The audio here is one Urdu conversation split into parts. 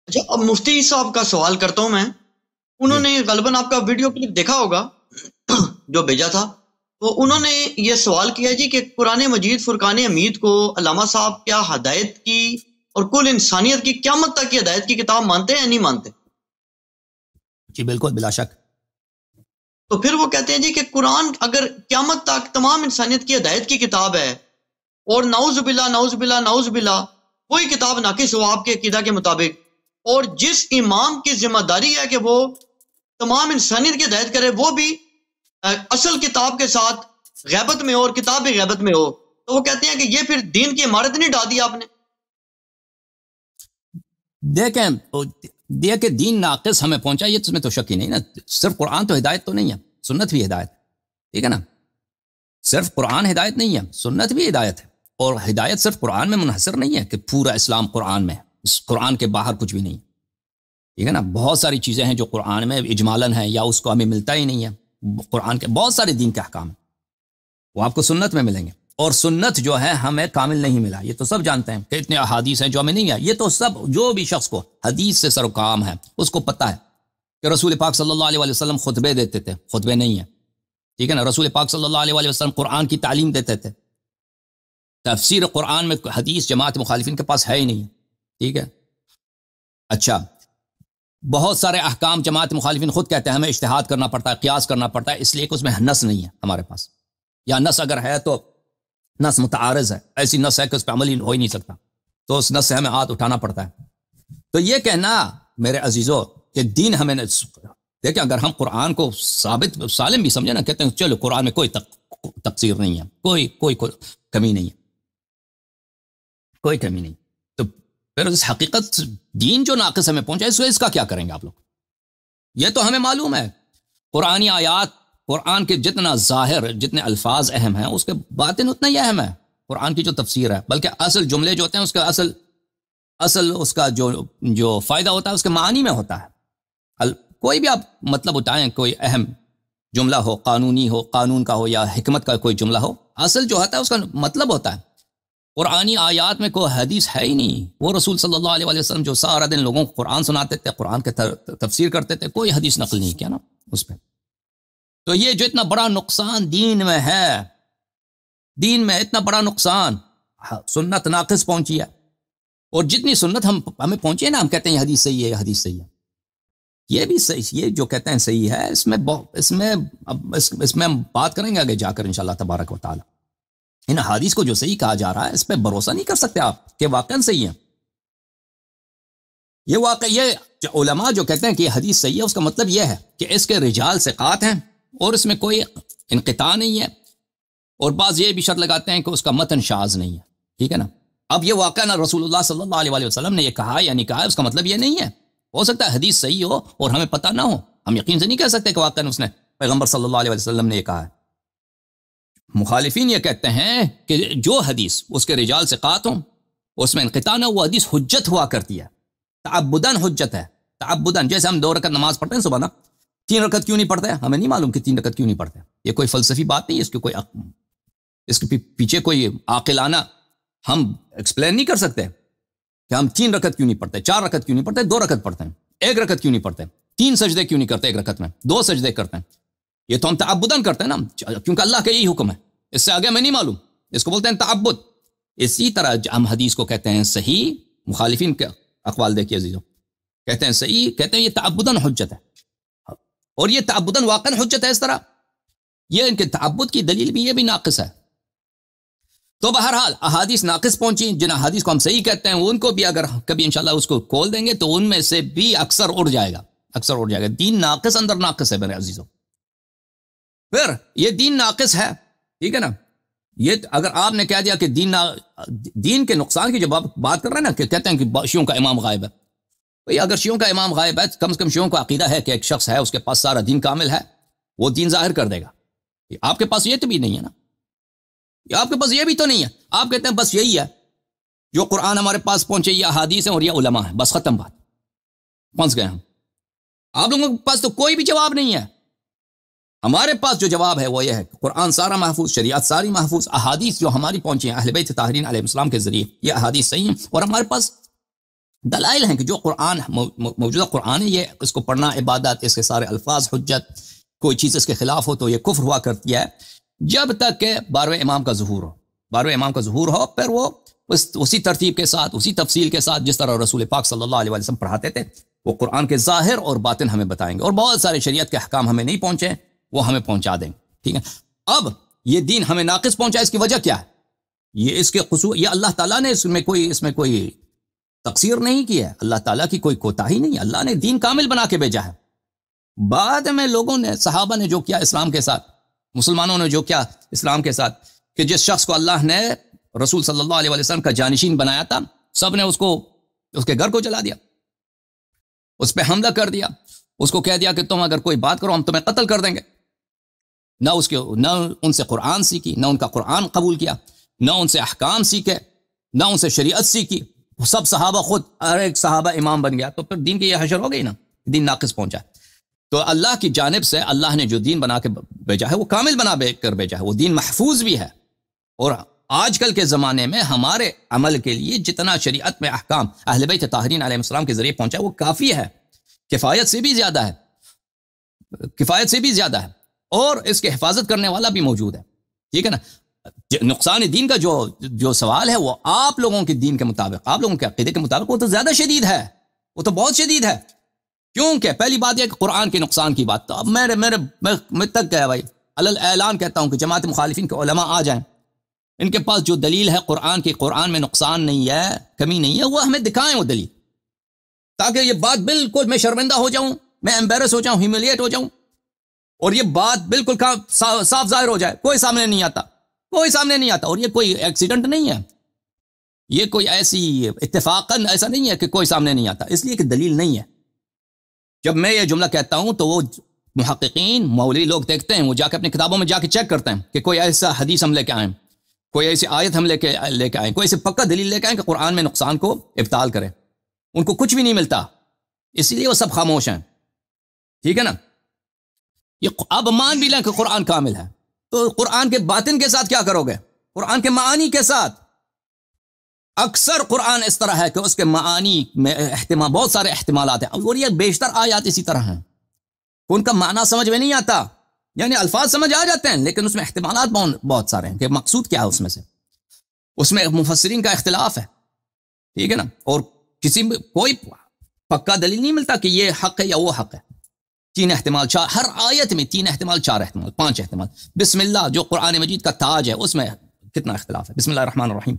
اچھا، اب مفتی صاحب کا سوال کرتا ہوں میں. انہوں جی نے غالباً آپ کا ویڈیو کلپ دیکھا ہوگا جو بھیجا تھا. تو انہوں نے یہ سوال کیا جی کہ قرآن مجید فرقان حمید کو علامہ صاحب کیا ہدایت کی اور کل انسانیت کی قیامت تک کی ہدایت کی کتاب مانتے ہیں یا نہیں مانتے؟ جی بالکل بلا شک. تو پھر وہ کہتے ہیں جی کہ قرآن اگر قیامت تک تمام انسانیت کی ہدایت کی کتاب ہے اور نعوذ باللہ نعوذ باللہ نعوذ باللہ کوئی کتاب ناقص ہو آپ کے عقیدہ کے مطابق، اور جس امام کی ذمہ داری ہے کہ وہ تمام انسانیت کی ہدایت کرے وہ بھی اصل کتاب کے ساتھ غیبت میں ہو اور کتاب بھی غیبت میں ہو، تو وہ کہتے ہیں کہ یہ پھر دین کی عمارت نہیں ڈال دی آپ نے؟ دیکھیں دین ناقص ہمیں پہنچا، یہ اس میں تو شک ہی نہیں نا. صرف قرآن تو ہدایت تو نہیں ہے، سنت بھی ہدایت. ٹھیک ہے نا، صرف قرآن ہدایت نہیں ہے، سنت بھی ہدایت ہے. اور ہدایت صرف قرآن میں منحصر نہیں ہے کہ پورا اسلام قرآن میں، اس قرآن کے باہر کچھ بھی نہیں. ٹھیک ہے نا، بہت ساری چیزیں ہیں جو قرآن میں اجمالاً ہیں یا اس کو ہمیں ملتا ہی نہیں ہے. قرآن کے بہت سارے دین کے احکام ہیں، وہ آپ کو سنت میں ملیں گے. اور سنت جو ہے ہمیں کامل نہیں ملا، یہ تو سب جانتے ہیں کہ اتنے احادیث ہیں جو ہمیں نہیں ہے. یہ تو سب جو بھی شخص کو حدیث سے سروکام ہے اس کو پتہ ہے کہ رسول پاک صلی اللہ علیہ وسلم خطبے دیتے تھے، خطبے نہیں ہیں. ٹھیک ہے نا، رسول پاک صلی اللہ علیہ وسلم قرآن کی تعلیم دیتے تھے. تفسیر قرآن میں حدیث جماعت مخالفین کے پاس ہے ہی نہیں. ٹھیک ہے، اچھا بہت سارے احکام جماعت مخالفین خود کہتے ہیں ہمیں اجتہاد کرنا پڑتا ہے، قیاس کرنا پڑتا ہے، اس لیے کہ اس میں نص نہیں ہے ہمارے پاس، یا نص اگر ہے تو نص متعارض ہے، ایسی نص ہے کہ اس پہ عمل ہی ہو ہی نہیں سکتا، تو اس نص سے ہمیں ہاتھ اٹھانا پڑتا ہے. تو یہ کہنا میرے عزیزو کہ دین ہمیں دیکھیں، اگر ہم قرآن کو ثابت سالم بھی سمجھے نا، کہتے ہیں چلو قرآن میں کوئی تقصیر نہیں ہے، کوئی کمی نہیں ہے، کوئی کمی نہیں. تو پھر اس حقیقت دین جو ناقص ہمیں پہنچا اس کا کیا کریں گے آپ لوگ؟ یہ تو ہمیں معلوم ہے قرآنی آیات، قرآن کے جتنا ظاہر جتنے الفاظ اہم ہیں اس کے باطن اتنا ہی اہم ہے قرآن کی جو تفسیر ہے. بلکہ اصل جملے جو ہوتے ہیں اس کا اصل اس کا جو فائدہ ہوتا ہے اس کے معنی میں ہوتا ہے. کوئی بھی آپ مطلب اٹھائیں، کوئی اہم جملہ ہو، قانونی ہو، قانون کا ہو یا حکمت کا کوئی جملہ ہو، اصل جو ہوتا ہے اس کا مطلب ہوتا ہے. قرآنی آیات میں کوئی حدیث ہے ہی نہیں. وہ رسول صلی اللہ علیہ وسلم جو سارا دن لوگوں کو قرآن سناتے تھے، قرآن کے تفسیر کرتے تھے، کوئی حدیث نقل نہیں کیا نا اس پہ. تو یہ جو اتنا بڑا نقصان دین میں ہے، دین میں اتنا بڑا نقصان، سنت ناقص پہنچی ہے. اور جتنی سنت ہمیں پہنچی ہے نا، ہم کہتے ہیں یہ حدیث صحیح ہے، یہ حدیث صحیح ہے، یہ بھی صحیح، یہ جو کہتے ہیں صحیح ہے، اس میں ہم بات کریں گے آگے جا کر انشاءاللہ تبارک و تعالی. ان حدیث کو جو صحیح کہا جا رہا ہے اس پہ بھروسہ نہیں کر سکتے آپ کہ واقعا صحیح ہے. یہ علماء جو کہتے ہیں کہ یہ حدیث صحیح ہے، اس کا مطلب یہ ہے کہ اس کے رجال ثقات ہیں اور اس میں کوئی انقطاع نہیں ہے، اور بعض یہ بھی شرط لگاتے ہیں کہ اس کا متن شاذ نہیں ہے. ٹھیک ہے نا، اب یہ واقعہ نا رسول اللہ صلی اللہ علیہ وسلم نے یہ کہا یا نہیں کہا، اس کا مطلب یہ نہیں ہے. ہو سکتا ہے حدیث صحیح ہو اور ہمیں پتہ نہ ہو، ہم یقین سے نہیں کہہ سکتے کہ واقعا اس نے پیغمبر صلی اللہ علیہ وسلم نے یہ کہا ہے. مخالفین یہ کہتے ہیں کہ جو حدیث اس کے رجال ثقات ہوں، اس میں انقطاع نہ، وہ حدیث حجت ہوا کرتی ہے، تعبداً حجت ہے. تعبداً جیسے ہم 2 رکعت نماز پڑھتے ہیں صبح نا، 3 رکعت کیوں نہیں پڑھتے؟ ہمیں نہیں معلوم کہ 3 رکعت کیوں نہیں پڑھتے. یہ کوئی فلسفی بات نہیں ہے، اس کے پیچھے کوئی عاقلانہ ہم ایکسپلین نہیں کر سکتے کہ ہم 3 رکعت کیوں نہیں پڑھتے، 4 رکعت کیوں نہیں پڑھتے، 2 رکعت پڑھتے ہیں، 1 رکعت کیوں نہیں پڑھتے، 3 سجدے کیوں نہیں کرتے 1 رکعت میں، 2 سجدے کرتے ہیں. یہ تو ہم تعبداً کرتے ہیں نا، کیونکہ اللہ کا یہی حکم ہے، اس سے آگے ہمیں نہیں معلوم، اس کو بولتے ہیں تعبد. اسی طرح ہم حدیث کو کہتے ہیں صحیح. مخالفین کے اقوال دیکھیے عزیزوں، کہتے ہیں صحیح، کہتے ہیں یہ تعبداً حجت ہے، اور یہ تعبداً واقعاً حجت ہے. اس طرح یہ ان کے تعبد کی دلیل بھی یہ بھی ناقص ہے. تو بہرحال احادیث ناقص پہنچی، جن احادیث کو ہم صحیح کہتے ہیں ان کو بھی اگر کبھی انشاءاللہ اس کو کھول دیں گے تو ان میں سے بھی اکثر اڑ جائے گا. دین ناقص اندر ناقص ہے میرے عزیزوں. پھر یہ دین ناقص ہے، ٹھیک ہے نا. یہ اگر آپ نے کہہ دیا کہ دین کے نقصان کی جب آپ بات کر رہے ہیں نا، کہ کہتے ہیں کہ شیعوں کا امام غائب ہے، بھئی اگر شیعوں کا امام غائب ہے، کم سے کم شیعوں کا عقیدہ ہے کہ ایک شخص ہے، اس کے پاس سارا دین کامل ہے، وہ دین ظاہر کر دے گا. آپ کے پاس یہ تو بھی نہیں ہے نا، آپ کے پاس یہ بھی تو نہیں ہے. آپ کہتے ہیں بس یہی ہے جو قرآن ہمارے پاس پہنچے، یہ احادیث ہیں اور یہ علماء ہیں، بس ختم بات، پھنس گئے ہم. آپ لوگوں کے پاس تو کوئی بھی جواب نہیں ہے. ہمارے پاس جو جواب ہے وہ یہ ہے کہ قرآن سارا محفوظ، شریعت ساری محفوظ، احادیث جو ہماری پہنچی ہیں اہل بیت طاہرین علیہ السلام کے ذریعے، یہ احادیث صحیح ہیں، اور ہمارے پاس دلائل ہیں کہ جو قرآن موجودہ قرآن ہے، یہ اس کو پڑھنا عبادت، اس کے سارے الفاظ حجت، کوئی چیز اس کے خلاف ہو تو یہ کفر ہوا کرتی ہے، جب تک کہ 12ویں امام کا ظہور ہو. 12ویں امام کا ظہور ہو، پھر وہ اسی ترتیب کے ساتھ، اسی تفصیل کے ساتھ جس طرح رسول پاک صلی اللہ علیہ وسلم پڑھاتے تھے، وہ قرآن کے ظاہر اور باطن ہمیں بتائیں گے، اور بہت سارے شریعت کے احکام ہمیں نہیں پہنچے وہ ہمیں پہنچا دیں گے. ٹھیک ہے. اب یہ دین ہمیں ناقص پہنچا، اس کی وجہ کیا ہے؟ یہ اس کے قصور، یہ اللہ تعالیٰ نے اس میں کوئی تقصیر نہیں کی ہے، اللہ تعالیٰ کی کوئی کوتاہی نہیں ہے، اللہ نے دین کامل بنا کے بھیجا ہے. بعد میں لوگوں نے، صحابہ نے جو کیا اسلام کے ساتھ، مسلمانوں نے جو کیا اسلام کے ساتھ، کہ جس شخص کو اللہ نے رسول صلی اللہ علیہ وسلم کا جانشین بنایا تھا، سب نے اس کے گھر کو جلا دیا، اس پہ حملہ کر دیا، اس کو کہہ دیا کہ تم اگر کوئی بات کرو ہم تمہیں قتل کر دیں گے. نہ ان سے قرآن سیکھی، نہ ان کا قرآن قبول کیا، نہ ان سے احکام سیکھے، نہ ان سے شریعت سیکھی. سب صحابہ، خود ہر ایک صحابہ امام بن گیا، تو پھر دین کی یہ حشر ہو گئی نا، دین ناقص پہنچا. تو اللہ کی جانب سے اللہ نے جو دین بنا کے بھیجا ہے وہ کامل بنا کر بھیجا ہے، وہ دین محفوظ بھی ہے. اور آج کل کے زمانے میں ہمارے عمل کے لیے جتنا شریعت میں احکام اہل بیت طاہرین علیہ السلام کے ذریعے پہنچا وہ کافی ہے، کفایت سے بھی زیادہ ہے، اور اس کی حفاظت کرنے والا بھی موجود ہے. ٹھیک ہے نا. نقصان دین کا جو سوال ہے وہ آپ لوگوں کے دین کے مطابق، آپ لوگوں کے عقیدے کے مطابق وہ تو زیادہ شدید ہے، وہ تو بہت شدید ہے. کیونکہ پہلی بات یہ کہ قرآن کے نقصان کی بات، تو اب میں تک گیا بھائی، علل اعلان کہتا ہوں کہ جماعت مخالفین کے علماء آ جائیں، ان کے پاس جو دلیل ہے قرآن کی، قرآن میں نقصان نہیں ہے، کمی نہیں ہے، وہ ہمیں دکھائیں وہ دلیل، تاکہ یہ بات بالکل میں شرمندہ ہو جاؤں، میں ایمبیرس ہو جاؤں، ہیوملیٹ ہو جاؤں، اور یہ بات بالکل صاف ظاہر ہو جائے. کوئی سامنے نہیں آتا، اور یہ کوئی ایکسیڈنٹ نہیں ہے، یہ کوئی ایسی اتفاقاً ایسا نہیں ہے کہ کوئی سامنے نہیں آتا، اس لیے کہ دلیل نہیں ہے. جب میں یہ جملہ کہتا ہوں تو وہ محققین، مولوی لوگ دیکھتے ہیں، وہ جا کے اپنی کتابوں میں جا کے چیک کرتے ہیں کہ کوئی ایسا حدیث ہم لے کے آئیں، کوئی ایسی آیت ہم لے کے آئیں، کوئی ایسی پکا دلیل لے کے آئیں کہ قرآن میں نقصان کو ابطال کرے. ان کو کچھ بھی نہیں ملتا، اسی لیے وہ سب خاموش ہیں. ٹھیک ہے نا. یہ اب مان بھی لیں کہ قرآن کامل ہے، تو قرآن کے باطن کے ساتھ کیا کرو گے؟ قرآن کے معانی کے ساتھ. اکثر قرآن اس طرح ہے کہ اس کے معانی میں بہت سارے احتمالات ہیں، اور یہ بیشتر آیات اسی طرح ہیں، ان کا معنی سمجھ میں نہیں آتا، یعنی الفاظ سمجھ آ جاتے ہیں لیکن اس میں احتمالات بہت سارے ہیں کہ مقصود کیا ہے اس میں سے. اس میں مفسرین کا اختلاف ہے. ٹھیک ہے نا. اور کوئی پکا دلیل نہیں ملتا کہ یہ حق ہے یا وہ حق ہے. 3 احتمال، ہر آیت میں 3 احتمال، 4 احتمال، 5 احتمال. بسم اللہ جو قرآن مجید کا تاج ہے اس میں کتنا اختلاف ہے. بسم اللہ الرحمن الرحیم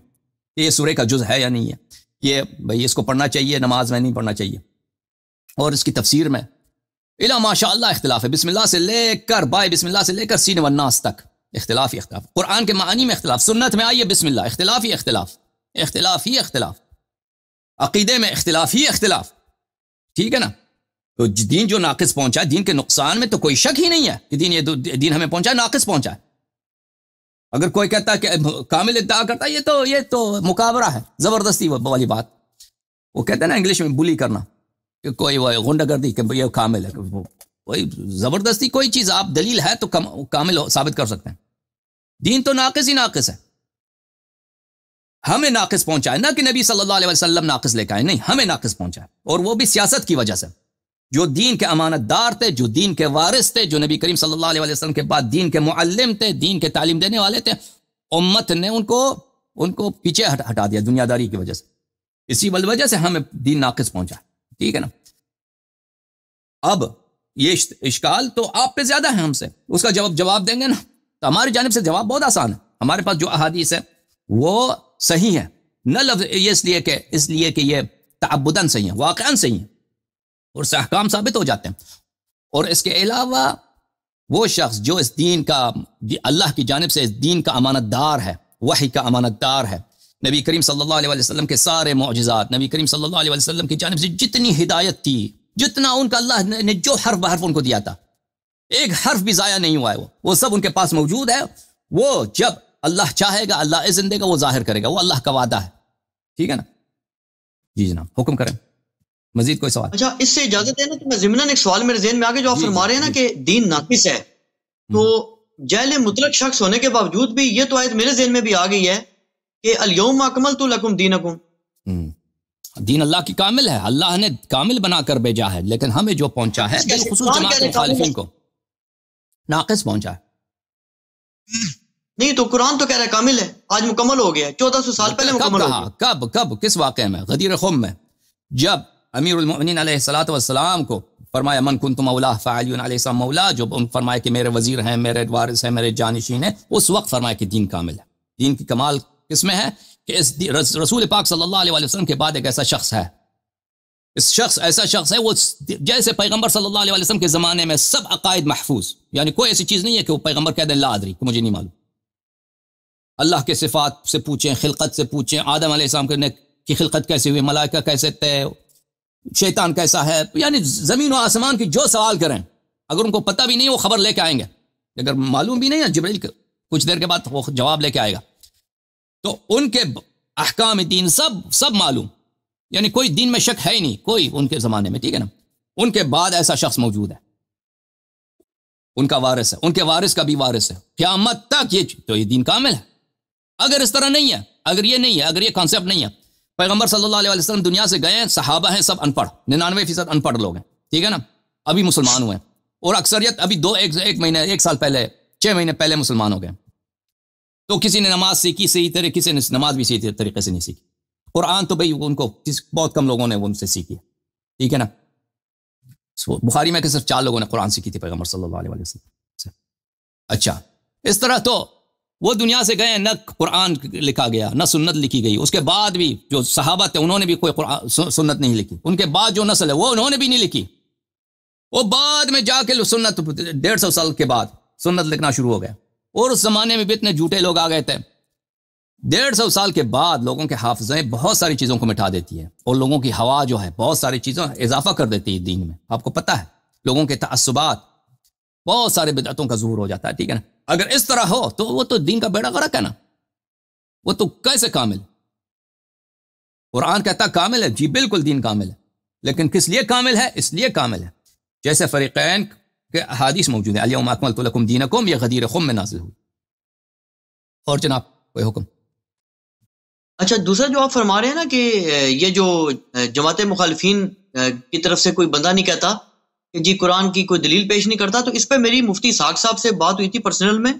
یہ سورہ کا جز ہے یا نہیں ہے، یہ بھئی اس کو پڑھنا چاہیے، نماز میں نہیں پڑھنا چاہیے. اور اس کی تفسیر میں الا ماشاء اللہ اختلاف ہے. بسم اللہ سے لے کر بسم اللہ سے لے کر سین والناس تک اختلاف ہی اختلاف. قرآن کے معانی میں اختلاف، سنت میں آئیے بسم اللہ، اختلاف ہی اختلاف. عقیدے میں اختلاف ہی اختلاف. ٹھیک ہے نا. تو دین جو ناقص پہنچا، دین کے نقصان میں تو کوئی شک ہی نہیں ہے کہ دین ہمیں پہنچا، ناقص پہنچا. اگر کوئی کہتا ہے کہ کامل ادعا کرتا ہے، یہ تو مقابرہ ہے، زبردستی والی بات. وہ کہتے ہیں نا انگلش میں بلی کرنا، کہ کوئی غنڈہ گردی کہ یہ کامل ہے، کوئی زبردستی کوئی چیز آپ دلیل ہے تو کامل ثابت کر سکتے ہیں. دین تو ناقص ہی ناقص ہے، ہمیں ناقص پہنچا ہے، نہ کہ نبی صلی اللہ علیہ وسلم ناقص لے کے آئے، نہیں، ہمیں ناقص پہنچا ہے. اور وہ بھی سیاست کی وجہ سے. جو دین کے امانت دار تھے، جو دین کے وارث تھے، جو نبی کریم صلی اللہ علیہ وسلم کے بعد دین کے معلم تھے، دین کے تعلیم دینے والے تھے، امت نے ان کو پیچھے ہٹا دیا دنیا داری کی وجہ سے. اسی وجہ سے ہمیں دین ناقص پہنچا. ٹھیک ہے نا. اب یہ اشکال تو آپ پہ زیادہ ہے ہم سے، اس کا جواب دیں گے نا، تو ہماری جانب سے جواب بہت آسان ہے. ہمارے پاس جو احادیث ہے وہ صحیح ہے، نہ لفظ اس لیے کہ یہ تعبداً صحیح ہے، واقعاً صحیح ہے، اور سے احکام ثابت ہو جاتے ہیں. اور اس کے علاوہ وہ شخص جو اس دین کا، اللہ کی جانب سے اس دین کا امانت دار ہے، وحی کا امانت دار ہے، نبی کریم صلی اللہ علیہ وسلم کے سارے معجزات، نبی کریم صلی اللہ علیہ وسلم کی جانب سے جتنی ہدایت تھی، جتنا ان کا اللہ نے جو حرف بحرف ان کو دیا تھا، ایک حرف بھی ضائع نہیں ہوا ہے، وہ سب ان کے پاس موجود ہے. وہ جب اللہ چاہے گا، اللہ اذن دے گا، وہ ظاہر کرے گا، وہ اللہ کا وعدہ ہے. ٹھیک ہے نا. جی جناب، حکم کریں. مزید کوئی سوال؟ اچھا، اس سے اجازت ہے نا تو میں ضمناً ایک سوال میرے ذہن میں آگے، جو آپ فرما رہے ہیں نا کہ دین ناقص ہے، تو جہل مطلق شخص ہونے کے باوجود بھی یہ تو آیت میرے ذہن میں بھی آ گئی ہے کہ الیوم اکملت لکم دینکم، دین اللہ کی کامل ہے، اللہ نے کامل بنا کر بھیجا ہے، لیکن ہمیں جو پہنچا ہے بالخصوص جماعت مخالفین کو ناقص پہنچا ہے۔ نہیں تو قرآن تو کہہ رہا ہے کامل ہے، آج مکمل ہو گیا، 1400 سال پہلے مکمل ہو گیا۔ کب کس واقعے میں؟ غدیر خم میں، جب امیر المؤمنین علیہ الصلوۃ والسلام کو فرمایا من کنت مولا فعلی علیہ السلام مولا، جو فرمایا کہ میرے وزیر ہیں، میرے وارث ہیں، میرے جانشین ہیں، اس وقت فرمایا کہ دین کامل ہے۔ دین کی کمال کس میں ہے کہ اس رسول پاک صلی اللہ علیہ وسلم کے بعد ایک ایسا شخص ہے، ایسا شخص ہے وہ جیسے پیغمبر صلی اللہ علیہ وسلم کے زمانے میں سب عقائد محفوظ، یعنی کوئی ایسی چیز نہیں ہے کہ وہ پیغمبر کہہ دیں لا ادری کہ مجھے نہیں معلوم۔ اللہ کے صفات سے پوچھیں، خلقت سے پوچھیں، آدم علیہ السلام کی خلقت کیسے ہوئی، ملائکہ کیسے تھے، شیطان کیسا ہے، یعنی زمین و آسمان کی جو سوال کریں اگر ان کو پتہ بھی نہیں وہ خبر لے کے آئیں گے، اگر معلوم بھی نہیں ہے جبرائیل کچھ دیر کے بعد وہ جواب لے کے آئے گا۔ تو ان کے احکام دین سب معلوم، یعنی کوئی دین میں شک ہے ہی نہیں کوئی ان کے زمانے میں، ٹھیک ہے نا۔ ان کے بعد ایسا شخص موجود ہے، ان کا وارث ہے، ان کے وارث کا بھی وارث ہے قیامت تک، تو یہ دین کامل ہے۔ اگر اس طرح نہیں ہے، اگر یہ نہیں ہے، اگر یہ کانسیپٹ نہیں ہے، پیغمبر صلی اللہ علیہ وسلم دنیا سے گئے ہیں، صحابہ ہیں سب ان پڑھ، 99% ان پڑھ لوگ ہیں، ٹھیک ہے نا، ابھی مسلمان ہوئے ہیں، اور اکثریت ابھی ایک سال پہلے 6 مہینے پہلے مسلمان ہو گئے۔ تو کسی نے نماز سیکھی صحیح طریقے، کسی نے نماز بھی صحیح طریقے سے نہیں سیکھی۔ قرآن تو بھئی ان کو بہت کم لوگوں نے ان سے سیکھی ہے، ٹھیک ہے نا۔ بخاری میں کہ صرف 4 لوگوں نے قرآن سیکھی تھی پیغمبر صلی اللہ علیہ وسلم سے۔ اچھا، اس طرح تو وہ دنیا سے گئے، نہ قرآن لکھا گیا نہ سنت لکھی گئی، اس کے بعد بھی جو صحابہ تھے انہوں نے بھی کوئی قرآن سنت نہیں لکھی، ان کے بعد جو نسل ہے وہ انہوں نے بھی نہیں لکھی، وہ بعد میں جا کے سنت 150 سال کے بعد سنت لکھنا شروع ہو گیا۔ اور اس زمانے میں بھی اتنے جھوٹے لوگ آ گئے تھے، 150 سال کے بعد لوگوں کے حافظیں بہت ساری چیزوں کو مٹا دیتی ہے، اور لوگوں کی ہوا جو ہے بہت ساری چیزوں اضافہ کر دیتی ہے دین میں، آپ کو پتہ ہے، لوگوں کے تعصبات، بہت سارے بدعتوں کا ظہور ہو جاتا ہے، ٹھیک ہے نا۔ اگر اس طرح ہو تو وہ تو دین کا بیڑا غرق ہے نا، وہ تو کیسے کامل؟ قرآن کہتا کامل ہے، جی بالکل دین کامل ہے، لیکن کس لیے کامل ہے؟ اس لیے کامل ہے جیسے فریقین کے احادیث موجود ہیں، الیوم اکملت لکم دینکم، یہ غدیر خم میں نازل ہوئی۔ اور جناب کوئی حکم؟ اچھا، دوسرا جو آپ فرما رہے ہیں نا کہ یہ جو جماعت مخالفین کی طرف سے کوئی بندہ نہیں کہتا کہ جی قرآن کی کوئی دلیل پیش نہیں کرتا، تو اس پہ میری مفتی اسحاق صاحب سے بات ہوئی تھی پرسنل میں،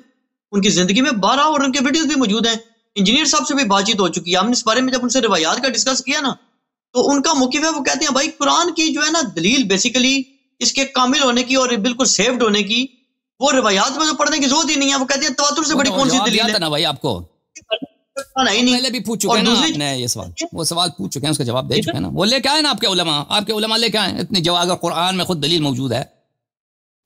ان کی زندگی میں 12 اور ان کے ویڈیوز بھی موجود ہیں، انجینئر صاحب سے بھی بات چیت ہو چکی ہے، ہم نے اس بارے میں جب ان سے روایات کا ڈسکس کیا نا، تو ان کا موقف ہے، وہ کہتے ہیں بھائی قرآن کی جو ہے نا دلیل بیسیکلی اس کے کامل ہونے کی اور بالکل سیفڈ ہونے کی، وہ روایات میں تو پڑھنے کی ضرورت ہی نہیں ہے، وہ کہتے ہیں تواتر سے بڑی کون سی دلیل ہے نا بھائی آپ کو نہیں، پہلے بھی پوچھ چکے ہیں نا یہ سوال، وہ سوال پوچھ چکے ہیں، اس کا جواب دے چکے ہیں نا، وہ لے کے آئے نا آپ کے علماء لے کے آئے اتنی جواب، اگر قرآن میں خود دلیل موجود ہے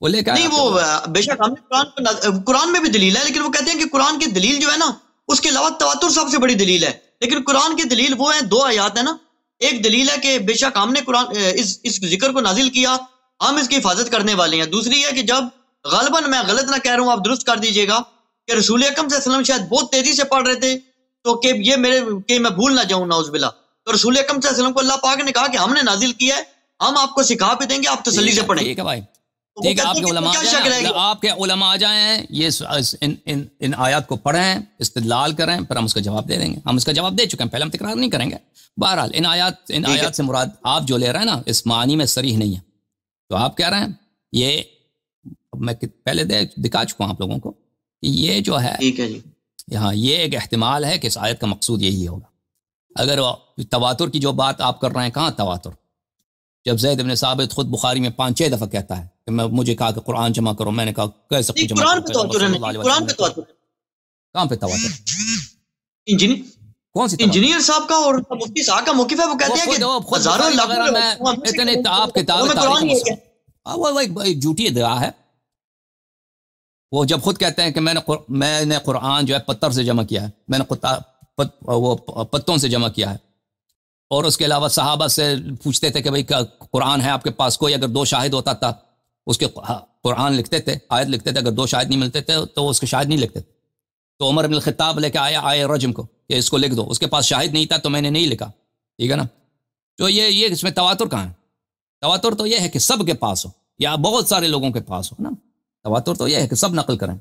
وہ لے کے آئے۔ نہیں، وہ بے شک ہم نے قرآن میں بھی دلیل ہے، لیکن وہ کہتے ہیں کہ قرآن کی دلیل جو ہے نا اس کے علاوہ تواتر سب سے بڑی دلیل ہے، لیکن قرآن کی دلیل وہ ہیں 2 آیات ہیں نا، ایک دلیل ہے کہ بے شک ہم نے قرآن اس ذکر کو نازل کیا، ہم اس کی حفاظت کرنے والے ہیں، دوسری ہے کہ جب غالباً میں غلط نہ کہہ رہا ہوں، آپ درست کر دیجئے گا، کہ رسول اکرم صلی اللہ علیہ وسلم شاید بہت تیزی سے پڑھ رہے تھے تو کہ یہ کہ میں بھول نہ جاؤں نعوذ باللہ، تو رسول اکرم صلی اللہ علیہ وسلم کو اللہ پاک نے کہا کہ ہم نے نازل کیا ہے، ہم آپ کو سکھا بھی دیں گے، آپ تسلی سے پڑھیں۔ ٹھیک ہے بھائی، ٹھیک ہے، آپ کے علماء آ جائیں، یہ ان آیات کو پڑھیں، استدلال کریں، پھر ہم اس کا جواب دے دیں گے، ہم اس کا جواب دے چکے ہیں پہلے، ہم تکرار نہیں کریں گے۔ بہرحال ان آیات سے مراد آپ جو لے رہے ہیں نا اس معنی میں صریح نہیں ہے، تو آپ کہہ رہے ہیں یہ میں پہلے دکھا چکا ہوں آپ لوگوں کو کہ یہ جو ہے ٹھیک ہے جی، یہاں یہ ایک احتمال ہے کہ اس آیت کا مقصود یہی ہوگا۔ اگر تواتر کی جو بات آپ کر رہے ہیں، کہاں تواتر؟ جب زید بن ثابت خود بخاری میں 5-6 دفعہ کہتا ہے کہ مجھے کہا کہ قرآن جمع کرو، میں نے کہا کیسے جمع کرو؟ قرآن پہ تواتر، کہاں پہ تواتر؟ کون سی انجینئر صاحب کا اور مفتی صاحب کا موقف ہے، وہ کہتے ہیں کہ ہزاروں اتنے آپ کتاب وہ ایک جھوٹی ادعا ہے، وہ جب خود کہتے ہیں کہ میں نے قرآن جو ہے پتھر سے جمع کیا ہے، میں نے وہ پتوں سے جمع کیا ہے، اور اس کے علاوہ صحابہ سے پوچھتے تھے کہ بھئی قرآن ہے آپ کے پاس کوئی؟ اگر 2 شاہد ہوتا تھا اس کے قرآن لکھتے تھے، آیت لکھتے تھے، اگر 2 شاہد نہیں ملتے تھے تو اس کے شاہد نہیں لکھتے تھے۔ تو عمر بن الخطاب لے کے آیا رجم کو کہ اس کو لکھ دو، اس کے پاس شاہد نہیں تھا تو میں نے نہیں لکھا، ٹھیک ہے نا۔ تو یہ اس میں تواتر کہاں ہے؟ تواتر تو یہ ہے کہ سب کے پاس ہو یا بہت سارے لوگوں کے پاس ہو نا، تواتر تو یہ ہے کہ سب نقل کریں،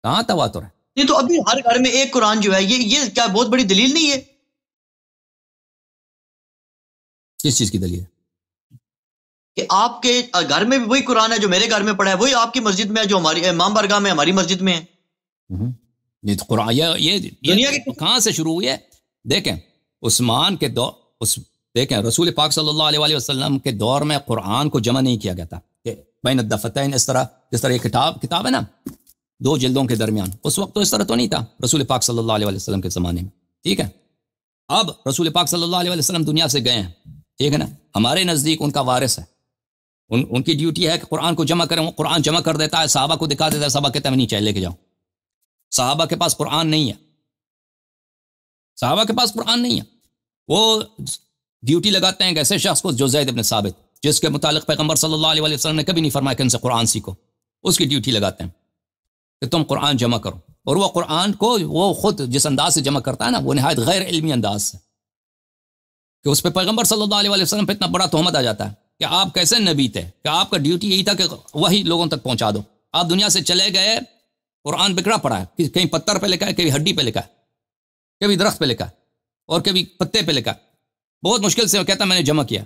کہاں تواتر ہے؟ نہیں تو ابھی ہر گھر میں ایک قرآن جو ہے یہ کیا بہت بڑی دلیل نہیں ہے؟ کس چیز کی دلیل ہے؟ کہ آپ کے گھر میں بھی وہی قرآن ہے جو میرے گھر میں پڑا ہے، وہی آپ کی مسجد میں ہے جو ہماری امام بارگاہ میں ہماری مسجد میں ہے۔ یہ تو قرآن یہ کہاں سے شروع ہوئی ہے؟ دیکھیں عثمان کے دور دیکھیں رسول پاک صلی اللہ علیہ وسلم کے دور میں قرآن کو جمع نہیں کیا گیا تھا کہ بین الدفتین، جس طرح یہ کتاب ہے نا 2 جلدوں کے درمیان، اس وقت تو اس طرح تو نہیں تھا رسول پاک صلی اللہ علیہ وسلم کے زمانے میں، ٹھیک ہے؟ اب رسول پاک صلی اللہ علیہ وسلم دنیا سے گئے ہیں، ٹھیک ہے نا؟ ہمارے نزدیک ان کا وارث ہے، ان کی ڈیوٹی ہے کہ قرآن کو جمع کریں، وہ قرآن جمع کر دیتا ہے، صحابہ کو دکھا دیتا ہے، صحابہ کہتے ہیں نہیں چاہیے لے کے جاؤ، صحابہ کے پاس قرآن نہیں ہے، صحابہ کے پاس قرآن نہیں ہے، وہ ڈیوٹی لگاتے ہیں کہ ایسے شخص کو جو زید بن ثابت، جس کے متعلق پیغمبر صلی اللہ علیہ وسلم نے کبھی نہیں فرمایا کہ ان سے قرآن سیکھو، اس کی ڈیوٹی لگاتے ہیں کہ تم قرآن جمع کرو، اور وہ قرآن کو وہ خود جس انداز سے جمع کرتا ہے نا، وہ نہایت غیر علمی انداز سے، کہ اس پہ پیغمبر صلی اللہ علیہ وسلم پہ اتنا بڑا تہمت آ جاتا ہے کہ آپ کیسے نبی تھے، کہ آپ کا ڈیوٹی یہی تھا کہ وہی لوگوں تک پہنچا دو، آپ دنیا سے چلے گئے، قرآن بکھرا پڑا ہے، کہیں پتھر پہ لکھا ہے، کہیں ہڈی پہ لکھا ہے، کبھی درخت پہ لکھا ہے، اور کبھی پتے پہ لکھا ہے، بہت مشکل سے وہ کہتا میں نے جمع کیا،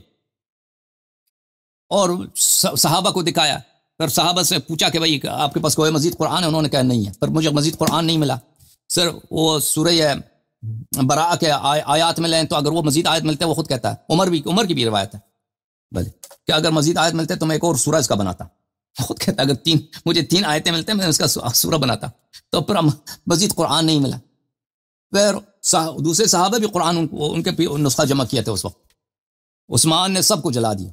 اور صحابہ کو دکھایا، پھر صحابہ سے پوچھا کہ بھائی آپ کے پاس کوئی مزید قرآن ہے؟ انہوں نے کہا نہیں ہے، پھر مجھے مزید قرآن نہیں ملا، صرف وہ سورہ براءہ کے آیات میں لیں تو اگر وہ مزید آیت ملتے وہ خود کہتا ہے، عمر کی بھی روایت ہے بھلے کہ اگر مزید آیت ملتے تو میں ایک اور سورہ اس کا بناتا، خود کہتا ہے اگر مجھے 3 آیتیں ملتے میں اس کا سورہ بناتا، تو پھر مزید قرآن نہیں ملا، پھر دوسرے صحابہ بھی قرآن ان کے نسخہ جمع کیا تھے، اس وقت عثمان نے سب کو جلا دیا،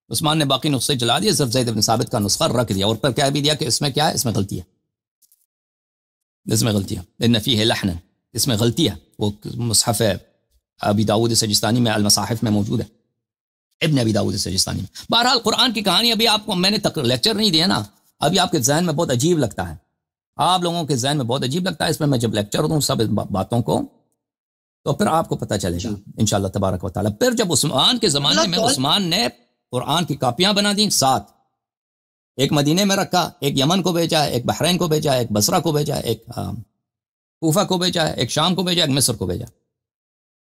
عثمان نے باقی نسخے جلا دیے، صرف زید بن ثابت کا نسخہ رکھ دیا، اور پھر کہہ بھی دیا کہ اس میں کیا ہے، اس میں غلطی ہے، اس میں غلطی ہے، ان فیہ لحن، اس میں غلطی ہے، وہ مصحف ابی داؤد سجستانی میں المصاحف میں موجود ہے، ابن ابی داؤد سجستانی میں۔ بہرحال قرآن کی کہانی ابھی آپ کو میں نے لیکچر نہیں دیا نا، ابھی آپ کے ذہن میں بہت عجیب لگتا ہے، آپ لوگوں کے ذہن میں بہت عجیب لگتا ہے، اس میں جب لیکچر دوں سب باتوں کو تو پھر آپ کو پتہ چلے گا انشاءاللہ تبارک و تعالیٰ۔ پھر جب عثمان کے زمانے میں عثمان نے قرآن کی کاپیاں بنا دیں 7، ایک مدینے میں رکھا، ایک یمن کو بھیجا، ایک بحرین کو بھیجا، ایک بصرہ کو بھیجا، ایک کوفہ کو بھیجا، ایک شام کو بھیجا، ایک مصر کو بھیجا۔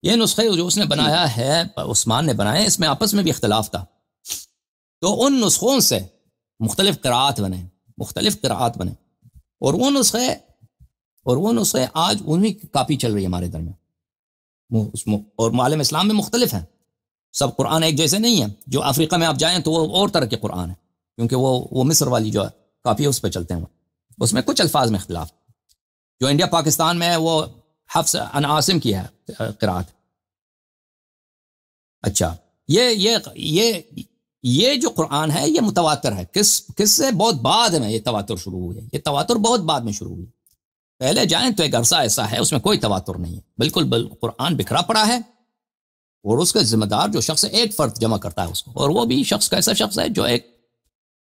یہ نسخے جو اس نے بنایا ہے، عثمان نے بنائے، اس میں آپس میں بھی اختلاف تھا، تو ان نسخوں سے مختلف قراءات بنے، اور وہ نسخے آج انہی کی کاپی چل رہی ہے ہمارے درمیان، اور معالم اسلام میں مختلف ہیں، سب قرآن ایک جیسے نہیں ہیں، جو افریقہ میں آپ جائیں تو وہ اور طرح کے قرآن ہیں، کیونکہ وہ مصر والی جو کاپی ہے اس پہ چلتے ہیں، اس میں کچھ الفاظ میں اختلاف، جو انڈیا پاکستان میں ہے وہ حفص عن عاصم کی ہے قرآت۔ اچھا یہ جو قرآن ہے یہ متواتر ہے، کس سے بہت بعد میں یہ تواتر شروع ہوئی ہے، یہ تواتر بہت بعد میں شروع ہوئی، پہلے جائیں تو ایک عرصہ ایسا ہے اس میں کوئی تواتر نہیں ہے، بالکل قرآن بکھرا پڑا ہے، اور اس کے ذمہ دار جو شخص ایک فرد جمع کرتا ہے اس کو، اور وہ بھی شخص کا ایسا شخص ہے جو ایک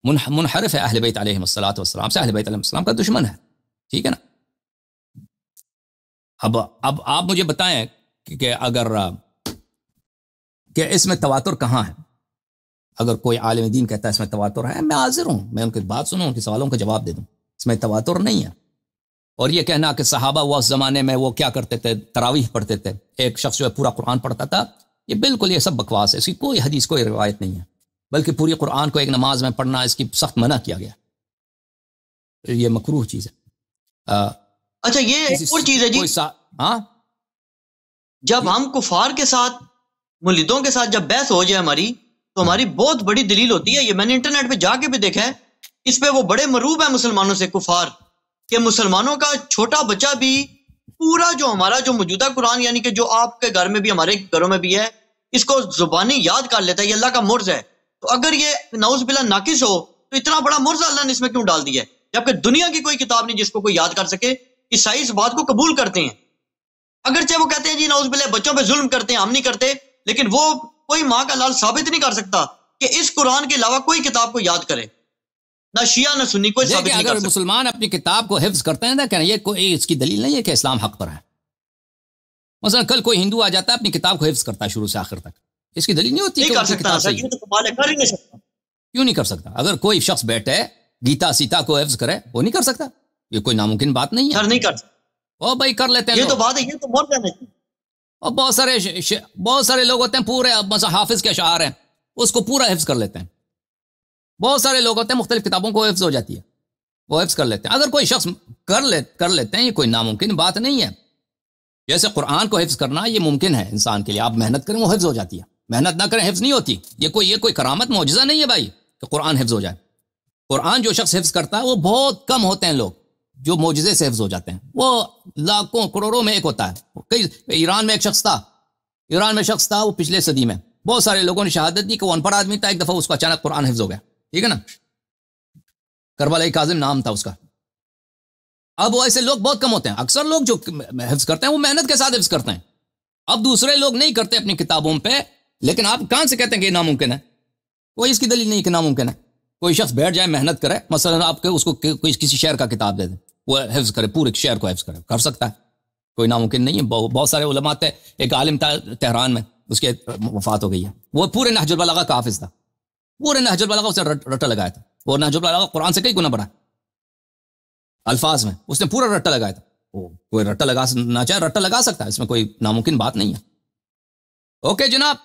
منحرف ہے اہل بیت علیہ السلام سے، اہل بیت علیہ السلام کا دشمن ہے، ٹھیک ہے نا؟ اب آپ مجھے بتائیں کہ اگر کہ اس میں تواتر کہاں ہے، اگر کوئی عالم دین کہتا ہے اس میں تواتر ہے، میں حاضر ہوں، میں ان کی بات سنوں، ان کے سوالوں کا جواب دے دوں، اس میں تواتر نہیں ہے۔ اور یہ کہنا کہ صحابہ وہ اس زمانے میں وہ کیا کرتے تھے، تراویح پڑھتے تھے، ایک شخص جو ہے پورا قرآن پڑھتا تھا، یہ بالکل یہ سب بکواس ہے، اس کی کوئی حدیث کوئی روایت نہیں ہے، بلکہ پوری قرآن کو ایک نماز میں پڑھنا اس کی سخت منع کیا گیا، یہ مکروہ چیز ہے۔ اچھا یہ ایک اور چیز ہے جی، ہاں جب ہم کفار کے ساتھ ملحدوں کے ساتھ جب بحث ہو جائے ہماری، تو ہماری بہت بڑی دلیل ہوتی ہے، یہ میں نے انٹرنیٹ پہ جا کے بھی دیکھا ہے، اس پہ وہ بڑے مروب ہیں مسلمانوں سے کفار، کہ مسلمانوں کا چھوٹا بچہ بھی پورا جو ہمارا جو موجودہ قرآن، یعنی کہ جو آپ کے گھر میں بھی ہمارے گھروں میں بھی ہے، اس کو زبانی یاد کر لیتا ہے، یہ اللہ کا مرز ہے، تو اگر یہ نعوذ باللہ ناقص ہو تو اتنا بڑا مرز اللہ نے اس میں کیوں ڈال دیا ہے، جبکہ دنیا کی کوئی کتاب نہیں جس کو کوئی یاد کر سکے۔ عیسائی اس بات کو قبول کرتے ہیں، اگرچہ وہ کہتے ہیں جی نعوذ باللہ بچوں پہ ظلم کرتے ہیں، ہم نہیں کرتے، لیکن وہ کوئی ماں کا لال ثابت نہیں کر سکتا کہ اس قرآن کے علاوہ کوئی کتاب کو یاد کرے، نہ شیعہ نہ سنی، کوئی ثابت نہیں کر اگر سکتا۔ مسلمان اپنی کتاب کو حفظ کرتے ہیں نا، کہ یہ کوئی اس کی دلیل نہیں ہے کہ اسلام حق پر ہے، مثلا کل کوئی ہندو آ جاتا ہے اپنی کتاب کو حفظ کرتا ہے شروع سے آخر تک، اس کی دلیل نہیں ہوتی نہیں کہ کر سکتا، یہ تو کمال ہے، کر ہی نہیں سکتا۔ کیوں نہیں کر سکتا؟ اگر کوئی شخص بیٹھے گیتا سیتا کو حفظ کرے، وہ نہیں کر سکتا، یہ کوئی ناممکن بات نہیں ہے، نہیں کر سکتا، او بھائی کر لیتے ہیں یہ تو بات ہے، یہ تو مرد ہے۔ اور بہت سارے لوگ ہوتے ہیں پورے مثلا حافظ کے اشعار ہیں اس کو پورا حفظ کر لیتے ہیں. بہت سارے لوگ ہوتے ہیں مختلف کتابوں کو حفظ ہو جاتی ہے وہ حفظ کر لیتے ہیں. اگر کوئی شخص کر لیتے ہیں یہ کوئی ناممکن بات نہیں ہے. جیسے قرآن کو حفظ کرنا یہ ممکن ہے انسان کے لیے, آپ محنت کریں وہ حفظ ہو جاتی ہے, محنت نہ کریں حفظ نہیں ہوتی. یہ کوئی کرامت معجزہ نہیں ہے بھائی کہ قرآن حفظ ہو جائے. قرآن جو شخص حفظ کرتا ہے وہ بہت کم ہوتے ہیں لوگ جو معجزے سے حفظ ہو جاتے ہیں, وہ لاکھوں کروڑوں میں ایک ہوتا ہے. ایران میں ایک شخص تھا, وہ پچھلے صدی میں بہت سارے لوگوں نے شہادت دی کہ وہ ان پڑھ آدمی تھا, ایک دفعہ اس کو اچانک قرآن حفظ ہو گیا, ٹھیک ہے نا, کربلائی کاظم نام تھا اس کا. اب وہ ایسے لوگ بہت کم ہوتے ہیں. اکثر لوگ جو حفظ کرتے ہیں وہ محنت کے ساتھ حفظ کرتے ہیں. اب دوسرے لوگ نہیں کرتے اپنی کتابوں پہ, لیکن آپ کہاں سے کہتے ہیں کہ یہ ناممکن ہے؟ کوئی اس کی دلیل نہیں کہ ناممکن ہے. کوئی شخص بیٹھ جائے محنت کرے, مثلا آپ اس کو کسی شعر کا کتاب دے دیں, وہ حفظ کرے, پورے شعر کو حفظ کرے, کر سکتا ہے, کوئی ناممکن نہیں ہے. بہت سارے علماء تھے, ایک عالم تھا تہران میں, اس کی وفات ہو گئی ہے, وہ پورے نہج البلاغہ کا حافظ تھا, پورے نہج البلاغہ اسے رٹا لگایا تھا. وہ نہج البلاغہ قرآن سے کئی گنا بڑا الفاظ میں, اس نے پورا رٹا لگایا تھا. کوئی رٹا لگا نہ چاہے رٹا لگا سکتا ہے, اس میں کوئی ناممکن بات نہیں ہے. اوکے جناب.